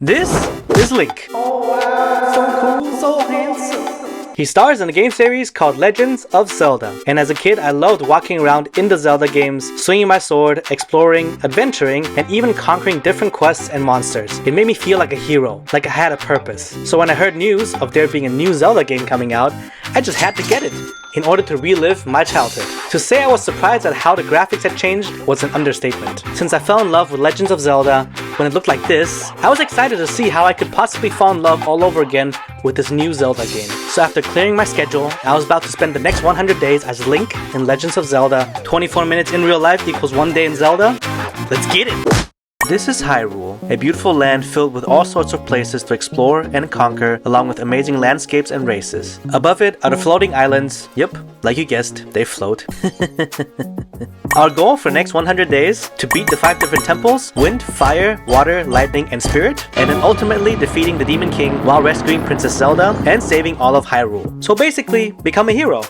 This is Link. Oh wow, so cool, so handsome. He stars in a game series called Legends of Zelda, and as a kid I loved walking around in the Zelda games, swinging my sword, exploring, adventuring, and even conquering different quests and monsters. It made me feel like a hero, like I had a purpose. So when I heard news of there being a new Zelda game coming out, I just had to get it in order to relive my childhood. To say I was surprised at how the graphics had changed was an understatement. Since I fell in love with Legends of Zelda when it looked like this, I was excited to see how I could possibly fall in love all over again with this new Zelda game. So after clearing my schedule, I was about to spend the next 100 days as Link in Legends of Zelda. 24 minutes in real life equals 1 day in Zelda. Let's get it! This is Hyrule, a beautiful land filled with all sorts of places to explore and conquer, along with amazing landscapes and races. Above it are the floating islands. Yep, like you guessed, they float. Our goal for the next 100 days, to beat the 5 different temples, wind, fire, water, lightning, and spirit, and then ultimately defeating the Demon King while rescuing Princess Zelda and saving all of Hyrule. So basically, become a hero.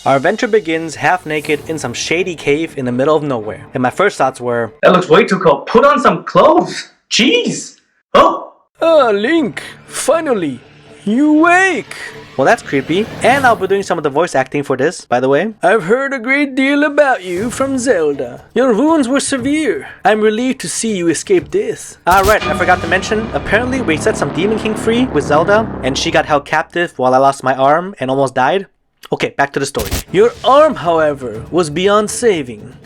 Our adventure begins half naked in some shady cave in the middle of nowhere, and my first thoughts were, That looks way too cold. Put on some clothes. Jeez. Oh. Link, finally, you wake! Well, that's creepy, and I'll be doing some of the voice acting for this, by the way. I've heard a great deal about you from Zelda. Your wounds were severe. I'm relieved to see you escape death. Right, I forgot to mention, apparently we set some Demon King free with Zelda, and she got held captive while I lost my arm and almost died. Okay, back to the story. Your arm, however, was beyond saving.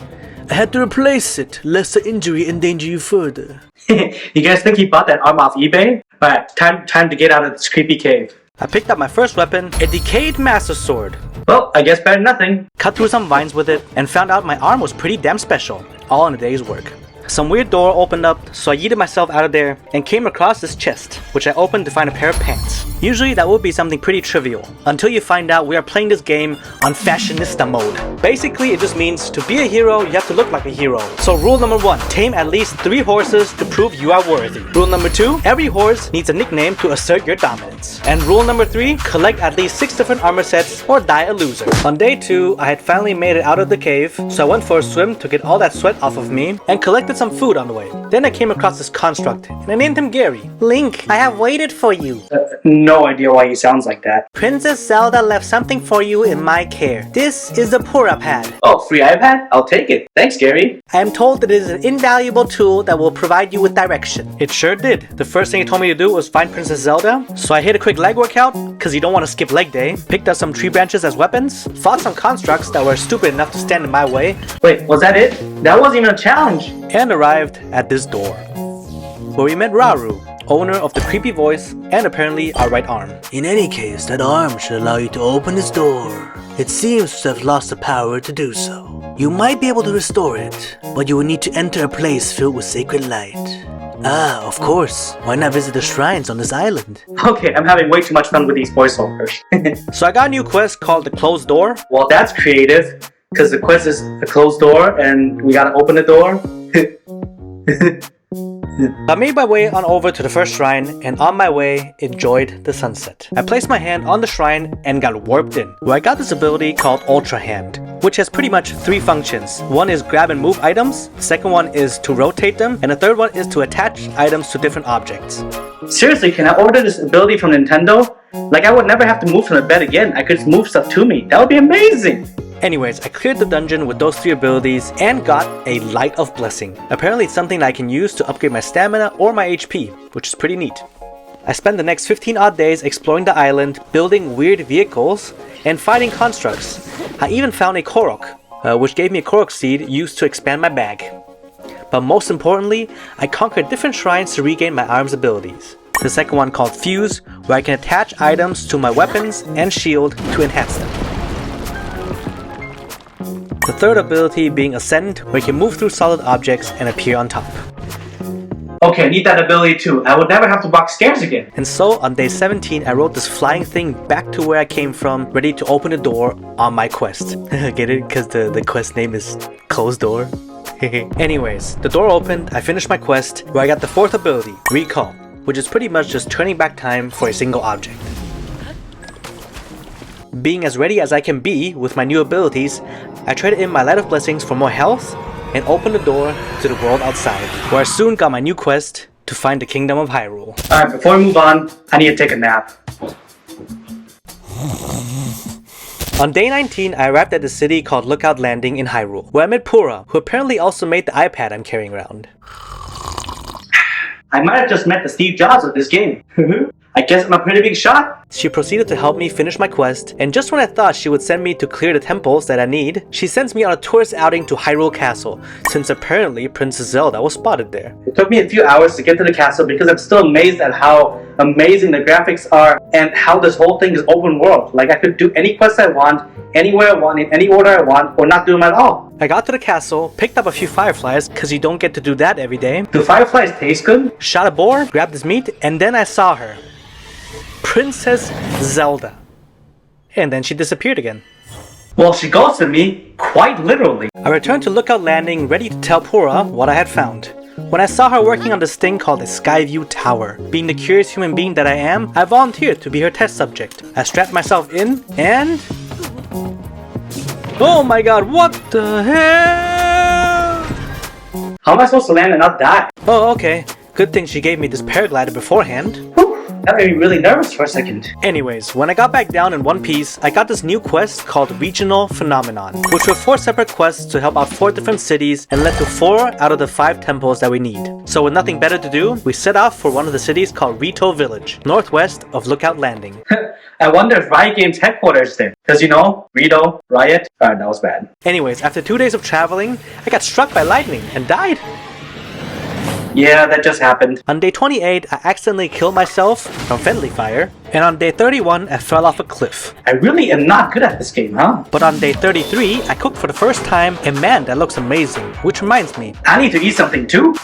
I had to replace it, lest the injury endanger you further. You guys think he bought that arm off eBay? Alright, time to get out of this creepy cave. I picked up my first weapon, a decayed Master Sword. Well, I guess better than nothing. Cut through some vines with it, and found out my arm was pretty damn special, all in a day's work. Some weird door opened up, so I yeeted myself out of there and came across this chest, which I opened to find a pair of pants. Usually that would be something pretty trivial, until you find out we are playing this game on fashionista mode. Basically, it just means to be a hero, you have to look like a hero. So rule number 1, tame at least 3 horses to prove you are worthy. Rule number 2, every horse needs a nickname to assert your dominance. And rule number 3, collect at least 6 different armor sets or die a loser. On day 2, I had finally made it out of the cave, so I went for a swim to get all that sweat off of me and collected some food on the way. Then I came across this construct, and I named him Gary. Link, I have waited for you. No idea why he sounds like that. Princess Zelda left something for you in my care. This is the Pura Pad. Oh, free iPad? I'll take it. Thanks, Gary. I am told that it is an invaluable tool that will provide you with direction. It sure did. The first thing it told me to do was find Princess Zelda, so I hit a quick leg workout, cause you don't want to skip leg day, picked up some tree branches as weapons, fought some constructs that were stupid enough to stand in my way. Wait, was that it? That wasn't even a challenge. And arrived at this door, where we met Raru, owner of the creepy voice and apparently our right arm. In any case, that arm should allow you to open this door. It seems to have lost the power to do so. You might be able to restore it, but you will need to enter a place filled with sacred light. Of course. Why not visit the shrines on this island? Okay, I'm having way too much fun with these voiceovers. So I got a new quest called the Closed Door. Well, that's creative, because the quest is a closed door and we gotta open the door. I made my way on over to the first shrine, and on my way, enjoyed the sunset. I placed my hand on the shrine and got warped in, where I got this ability called Ultra Hand, which has pretty much 3 functions. One is grab and move items, the second one is to rotate them, and the third one is to attach items to different objects. Seriously, can I order this ability from Nintendo? Like, I would never have to move from the bed again. I could just move stuff to me. That would be amazing! Anyways, I cleared the dungeon with those 3 abilities and got a Light of Blessing. Apparently it's something that I can use to upgrade my stamina or my HP, which is pretty neat. I spent the next 15 odd days exploring the island, building weird vehicles, and fighting constructs. I even found a Korok, which gave me a Korok seed used to expand my bag. But most importantly, I conquered different shrines to regain my arm's abilities. The second one called Fuse, where I can attach items to my weapons and shield to enhance them. The third ability being Ascend, where you can move through solid objects and appear on top. Okay, I need that ability too. I would never have to walk stairs again. And so on day 17, I rode this flying thing back to where I came from, ready to open the door on my quest. Get it? Because the quest name is Closed Door. Anyways, the door opened, I finished my quest, where I got the 4th ability, Recall, which is pretty much just turning back time for a single object. Being as ready as I can be with my new abilities, I traded in my Light of Blessings for more health and opened the door to the world outside, where I soon got my new quest, to find the kingdom of Hyrule. Alright, before we move on, I need to take a nap. On day 19, I arrived at the city called Lookout Landing in Hyrule, where I met Pura, who apparently also made the iPad I'm carrying around. I might have just met the Steve Jobs of this game. I guess I'm a pretty big shot. She proceeded to help me finish my quest, and just when I thought she would send me to clear the temples that I need, she sends me on a tourist outing to Hyrule Castle, since apparently Princess Zelda was spotted there. It took me a few hours to get to the castle because I'm still amazed at how amazing the graphics are and how this whole thing is open world. Like, I could do any quest I want, anywhere I want, in any order I want, or not do them at all. I got to the castle, picked up a few fireflies, cause you don't get to do that every day. Do fireflies taste good? Shot a boar, grabbed his meat, and then I saw her. Princess Zelda. And then she disappeared again. Well, she ghosted me, quite literally. I returned to Lookout Landing, ready to tell Pura what I had found. When I saw her working on this thing called the Skyview Tower, being the curious human being that I am, I volunteered to be her test subject. I strapped myself in, and... oh my god, what the hell? How am I supposed to land and not die? Oh, okay. Good thing she gave me this paraglider beforehand. Whew, that made me really nervous for a second. Anyways, when I got back down in one piece, I got this new quest called Regional Phenomenon, which were 4 separate quests to help out 4 different cities and led to 4 out of the 5 temples that we need. So with nothing better to do, we set off for one of the cities called Rito Village, northwest of Lookout Landing. I wonder if Riot Games headquarters is there. Cause you know, Rito, Riot, that was bad. Anyways, after 2 days of traveling, I got struck by lightning and died. Yeah, that just happened. On day 28, I accidentally killed myself from friendly fire, and on day 31, I fell off a cliff. I really am not good at this game, huh? But on day 33, I cooked for the first time, and man, that looks amazing. Which reminds me, I need to eat something too.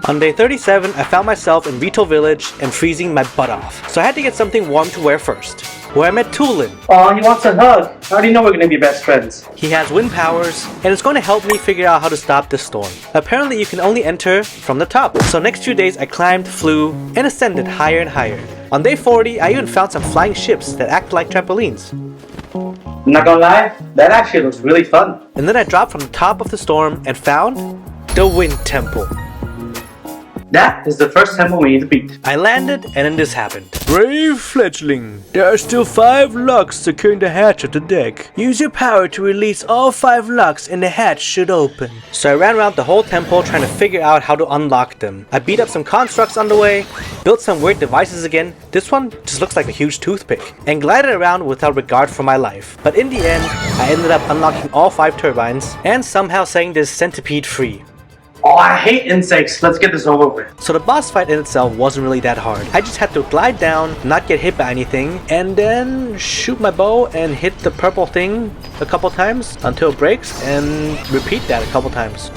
on day 37, I found myself in Rito Village and freezing my butt off. So I had to get something warm to wear first, where I met Tulin. Aw, he wants a hug. I already know we're gonna be best friends. He has wind powers, and it's going to help me figure out how to stop this storm. Apparently you can only enter from the top. So next few days I climbed, flew, and ascended higher and higher. On day 40, I even found some flying ships that act like trampolines. I'm not gonna lie, that actually looks really fun. And then I dropped from the top of the storm and found the Wind Temple. That is the first temple we need to beat. I landed, and then this happened. Brave fledgling, there are still 5 locks securing the hatch at the deck. Use your power to release all 5 locks and the hatch should open. So I ran around the whole temple trying to figure out how to unlock them. I beat up some constructs on the way, built some weird devices again. This one just looks like a huge toothpick, and glided around without regard for my life. But in the end, I ended up unlocking all 5 turbines and somehow setting this centipede free. Oh, I hate insects. Let's get this over with. So the boss fight in itself wasn't really that hard. I just had to glide down, not get hit by anything, and then shoot my bow and hit the purple thing a couple times until it breaks, and repeat that a couple times.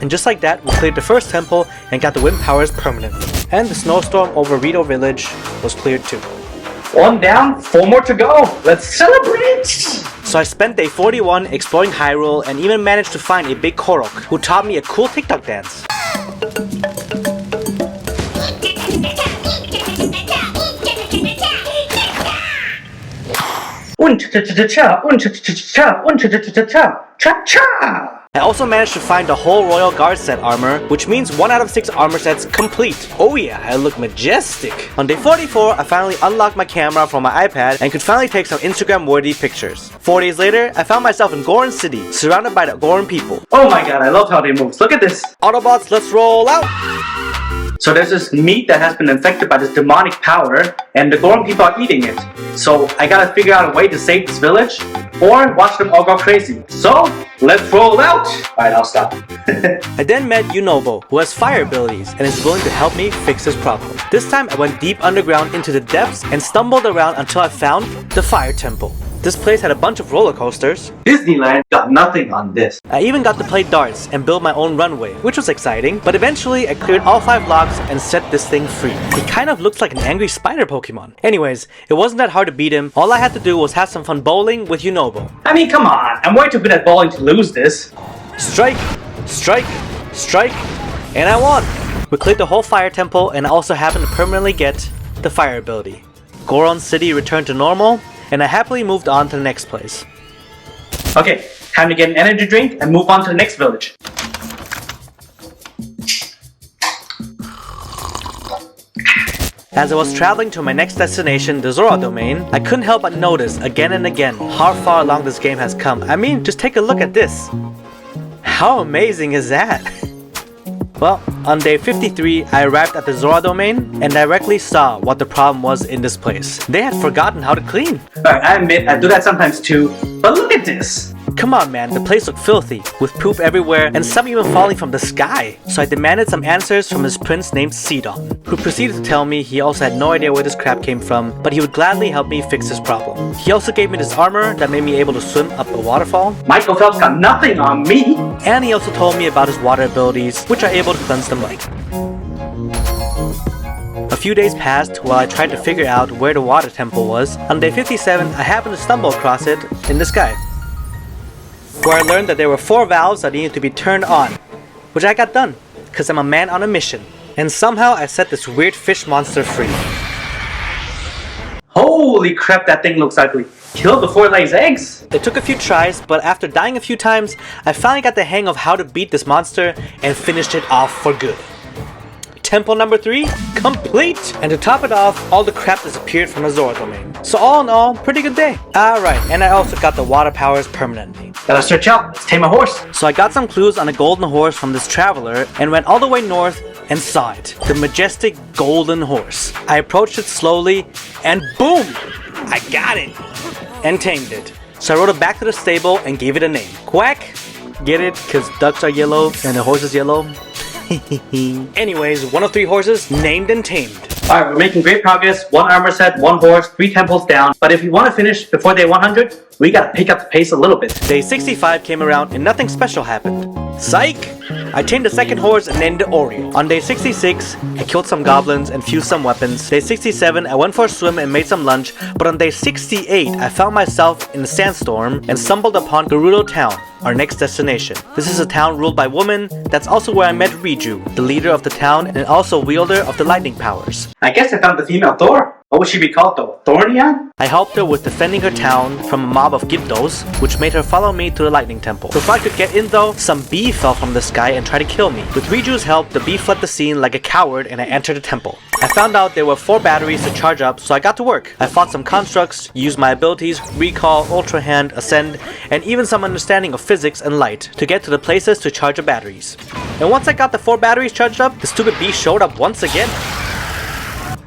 And just like that, we cleared the first temple and got the wind powers permanently. And the snowstorm over Rito Village was cleared too. 1 down, 4 more to go. Let's celebrate! So I spent day 41 exploring Hyrule and even managed to find a big Korok who taught me a cool TikTok dance. Cha-cha! I also managed to find the whole Royal Guard set armor, which means 1 out of 6 armor sets complete. Oh yeah, I look majestic. On day 44, I finally unlocked my camera from my iPad and could finally take some Instagram-worthy pictures. 4 days later, I found myself in Goron City, surrounded by the Goron people. Oh my god, I love how they move. Look at this. Autobots, let's roll out! So there's this meat that has been infected by this demonic power, and the Goron people are eating it. So I gotta figure out a way to save this village, or watch them all go crazy. So, let's roll out! Alright, I'll stop. I then met Yunobo, who has fire abilities and is willing to help me fix this problem. This time I went deep underground into the depths and stumbled around until I found the Fire Temple. This place had a bunch of roller coasters. Disneyland got nothing on this. I even got to play darts and build my own runway, which was exciting, but eventually I cleared all 5 locks and set this thing free. He kind of looks like an angry spider Pokemon. Anyways, it wasn't that hard to beat him. All I had to do was have some fun bowling with Yunobo. I mean, come on, I'm way too good at bowling to lose this. Strike, strike, strike, and I won! We cleared the whole Fire Temple and I also happened to permanently get the fire ability. Goron City returned to normal, and I happily moved on to the next place. Okay, time to get an energy drink and move on to the next village. As I was traveling to my next destination, the Zora domain, I couldn't help but notice again and again how far along this game has come. I mean, just take a look at this. How amazing is that? Well, on day 53, I arrived at the Zora domain and directly saw what the problem was in this place. They had forgotten how to clean. Alright, I admit, I do that sometimes too, but look at this! Come on man, the place looked filthy, with poop everywhere and some even falling from the sky. So I demanded some answers from this prince named Sidon, who proceeded to tell me he also had no idea where this crap came from, but he would gladly help me fix this problem. He also gave me this armor that made me able to swim up a waterfall. Michael Phelps got nothing on me! And he also told me about his water abilities, which are able to cleanse the mud. A few days passed while I tried to figure out where the water temple was. On day 57, I happened to stumble across it in this guide, where I learned that there were 4 valves that needed to be turned on, which I got done, because I'm a man on a mission. And somehow I set this weird fish monster free. Holy crap, that thing looks ugly. Killed before it lays eggs? It took a few tries, but after dying a few times, I finally got the hang of how to beat this monster and finished it off for good. Temple number 3, complete! And to top it off, all the crap disappeared from the Zora domain. So all in all, pretty good day. Alright, and I also got the water powers permanently. Gotta search out, let's tame a horse. So I got some clues on a golden horse from this traveler and went all the way north and saw it. The majestic golden horse. I approached it slowly and boom! I got it! And tamed it. So I rode it back to the stable and gave it a name. Quack! Get it? Cause ducks are yellow and the horse is yellow. Anyways, 1 of 3 horses named and tamed. Alright, we're making great progress. 1 armor set, 1 horse, 3 temples down. But if we want to finish before day 100, we gotta pick up the pace a little bit. Day 65 came around and nothing special happened. Psych! I tamed the 2nd horse and named it Oreo. On day 66, I killed some goblins and fused some weapons. Day 67, I went for a swim and made some lunch. But on day 68, I found myself in a sandstorm and stumbled upon Gerudo Town, our next destination. This is a town ruled by women. That's also where I met Rito, the leader of the town and also wielder of the lightning powers. I guess I found the female Thor. What would she be called though? Thornia? I helped her with defending her town from a mob of Gibdos, which made her follow me to the lightning temple. Before I could get in though, some bee fell from the sky and tried to kill me. With Riju's help, the bee fled the scene like a coward and I entered the temple. I found out there were 4 batteries to charge up, so I got to work. I fought some constructs, used my abilities, Recall, Ultra Hand, Ascend, and even some understanding of physics and light to get to the places to charge the batteries. And once I got the 4 batteries charged up, the stupid bee showed up once again.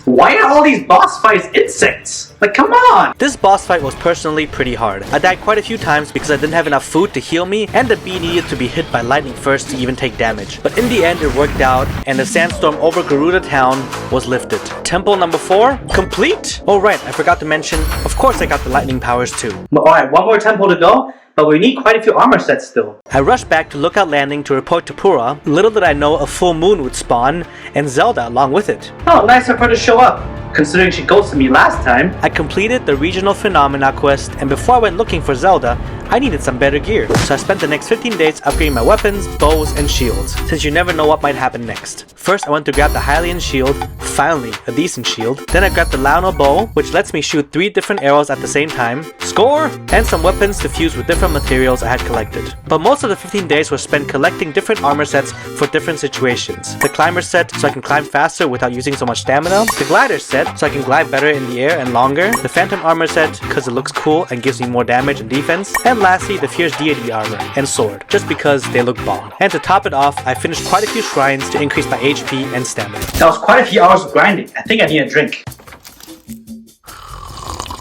Why are all these boss fights insects? Like, come on! This boss fight was personally pretty hard. I died quite a few times because I didn't have enough food to heal me, and the bee needed to be hit by lightning first to even take damage. But in the end, it worked out, and the sandstorm over Gerudo Town was lifted. Temple number 4, complete? Oh right, I forgot to mention, of course I got the lightning powers too. Alright, 1 more temple to go, but we need quite a few armor sets still. I rushed back to Lookout Landing to report to Pura. Little did I know a full moon would spawn, and Zelda along with it. Oh, nice of her to show up, considering she ghosted me last time. I completed the regional phenomena quest, and before I went looking for Zelda, I needed some better gear. So I spent the next 15 days upgrading my weapons, bows, and shields, since you never know what might happen next. First, I went to grab the Hylian shield, finally a decent shield. Then I grabbed the Lionel bow, which lets me shoot 3 different arrows at the same time, score, and some weapons to fuse with different materials I had collected. But most of the 15 days were spent collecting different armor sets for different situations. The climber set, so I can climb faster without using so much stamina. The glider set, so I can glide better in the air and longer. The phantom armor set, because it looks cool and gives me more damage and defense. And lastly, the fierce deity armor and sword, just because they look bomb. And to top it off, I finished quite a few shrines to increase my HP and stamina. That was quite a few hours of grinding. I think I need a drink.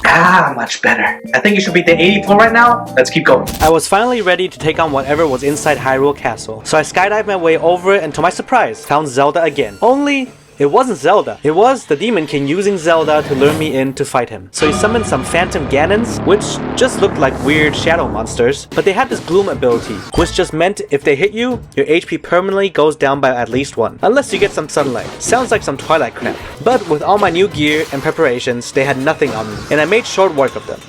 Ah, much better. I think it should be day 84 right now. Let's keep going. I was finally ready to take on whatever was inside Hyrule Castle, so I skydived my way over it and to my surprise, found Zelda again. Only, it wasn't Zelda. It was the Demon King using Zelda to lure me in to fight him. So he summoned some Phantom Ganons, which just looked like weird shadow monsters, but they had this Gloom ability, which just meant if they hit you, your HP permanently goes down by at least 1, unless you get some sunlight. Sounds like some Twilight crap. But with all my new gear and preparations, they had nothing on me, and I made short work of them.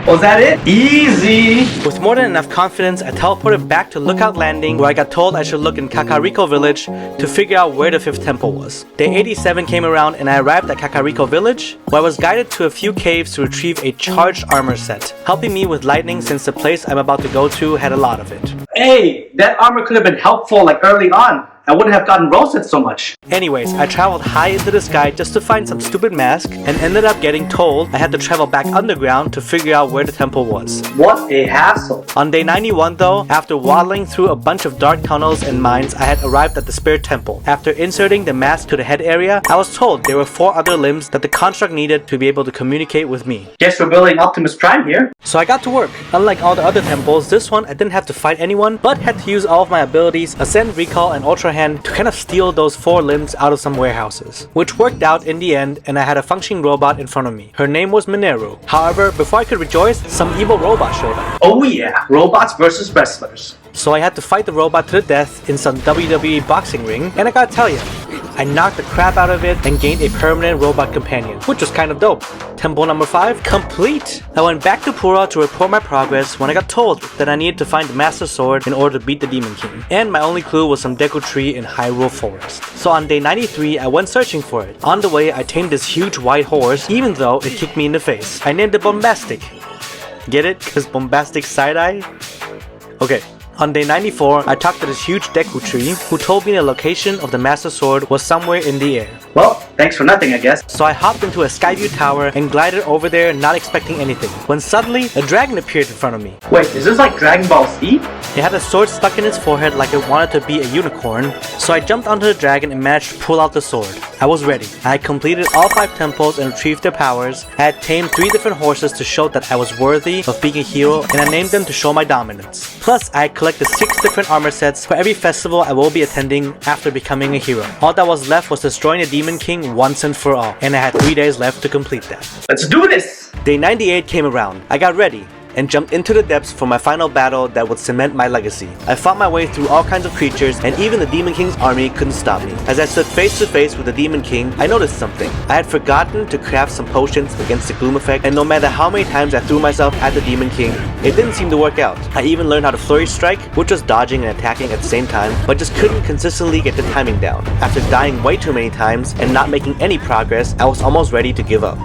Was that it? Easy! With more than enough confidence, I teleported back to Lookout Landing, where I got told I should look in Kakariko Village to figure out where the 5th temple was. Day 87 came around and I arrived at Kakariko Village, where I was guided to a few caves to retrieve a charged armor set, helping me with lightning since the place I'm about to go to had a lot of it. Hey, that armor could have been helpful like early on. I wouldn't have gotten roasted so much. Anyways, I traveled high into the sky just to find some stupid mask and ended up getting told I had to travel back underground to figure out where the temple was. What a hassle. On day 91 though, after waddling through a bunch of dark tunnels and mines, I had arrived at the spirit temple. After inserting the mask to the head area, I was told there were 4 other limbs that the construct needed to be able to communicate with me. Guess we're building Optimus Prime here. So I got to work. Unlike all the other temples, this one I didn't have to fight anyone, but had to use all of my abilities, Ascend, Recall, and Ultra Hand to kind of steal those 4 limbs out of some warehouses. Which worked out in the end, and I had a functioning robot in front of me. Her name was Mineru. However, before I could rejoice, some evil robot showed up. Oh yeah, robots versus wrestlers. So I had to fight the robot to the death in some WWE boxing ring, and I gotta tell you, I knocked the crap out of it and gained a permanent robot companion, which was kind of dope. Temple number 5, complete! I went back to Pura to report my progress when I got told that I needed to find the Master Sword in order to beat the Demon King, and my only clue was some Deku Tree in Hyrule Forest. So on day 93, I went searching for it. On the way, I tamed this huge white horse, even though it kicked me in the face. I named it Bombastic. Get it? Cause Bombastic Side-Eye? Okay. On day 94, I talked to this huge Deku Tree who told me the location of the Master Sword was somewhere in the air. Well, thanks for nothing, I guess. So I hopped into a Skyview tower and glided over there not expecting anything, when suddenly a dragon appeared in front of me. Wait, is this like Dragon Ball Z? It had a sword stuck in its forehead like it wanted to be a unicorn, so I jumped onto the dragon and managed to pull out the sword. I was ready. I had completed all 5 temples and retrieved their powers. I had tamed 3 different horses to show that I was worthy of being a hero, and I named them to show my dominance. Plus, I had collected 6 different armor sets for every festival I will be attending after becoming a hero. All that was left was destroying the Demon King once and for all, and I had 3 days left to complete that. Let's do this! Day 98 came around. I got ready and jumped into the depths for my final battle that would cement my legacy. I fought my way through all kinds of creatures, and even the Demon King's army couldn't stop me. As I stood face to face with the Demon King, I noticed something. I had forgotten to craft some potions against the gloom effect, and no matter how many times I threw myself at the Demon King, it didn't seem to work out. I even learned how to flurry strike, which was dodging and attacking at the same time, but just couldn't consistently get the timing down. After dying way too many times and not making any progress, I was almost ready to give up.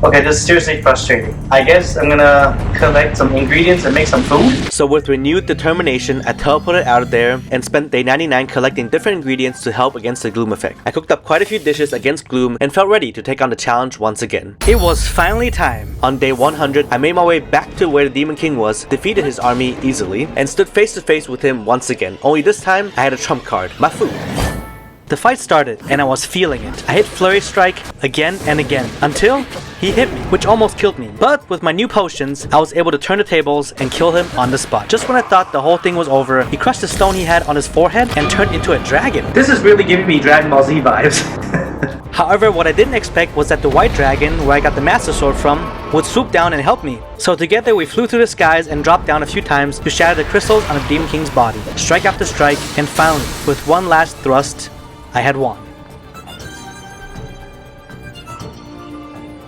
Okay, this is seriously frustrating. I guess I'm gonna collect some ingredients and make some food. So with renewed determination, I teleported out of there and spent day 99 collecting different ingredients to help against the gloom effect. I cooked up quite a few dishes against gloom and felt ready to take on the challenge once again. It was finally time. On day 100, I made my way back to where the Demon King was, defeated his army easily, and stood face to face with him once again. Only this time, I had a trump card, my food. The fight started, and I was feeling it. I hit Flurry Strike again and again, until he hit me, which almost killed me. But with my new potions, I was able to turn the tables and kill him on the spot. Just when I thought the whole thing was over, he crushed the stone he had on his forehead and turned into a dragon. This is really giving me Dragon Ball Z vibes. However, what I didn't expect was that the white dragon, where I got the Master Sword from, would swoop down and help me. So together we flew through the skies and dropped down a few times to shatter the crystals on the Demon King's body. Strike after strike, and finally, with one last thrust, I had won.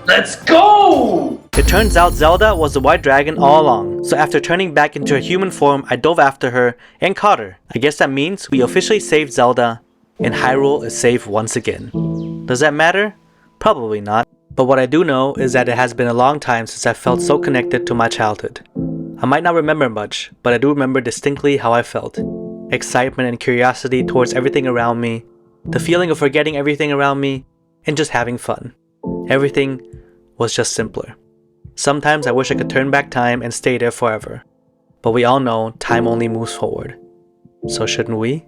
Let's go! It turns out Zelda was the white dragon all along, so after turning back into a human form, I dove after her and caught her. I guess that means we officially saved Zelda, and Hyrule is safe once again. Does that matter? Probably not. But what I do know is that it has been a long time since I felt so connected to my childhood. I might not remember much, but I do remember distinctly how I felt. Excitement and curiosity towards everything around me, the feeling of forgetting everything around me, and just having fun. Everything was just simpler. Sometimes I wish I could turn back time and stay there forever. But we all know time only moves forward. So shouldn't we?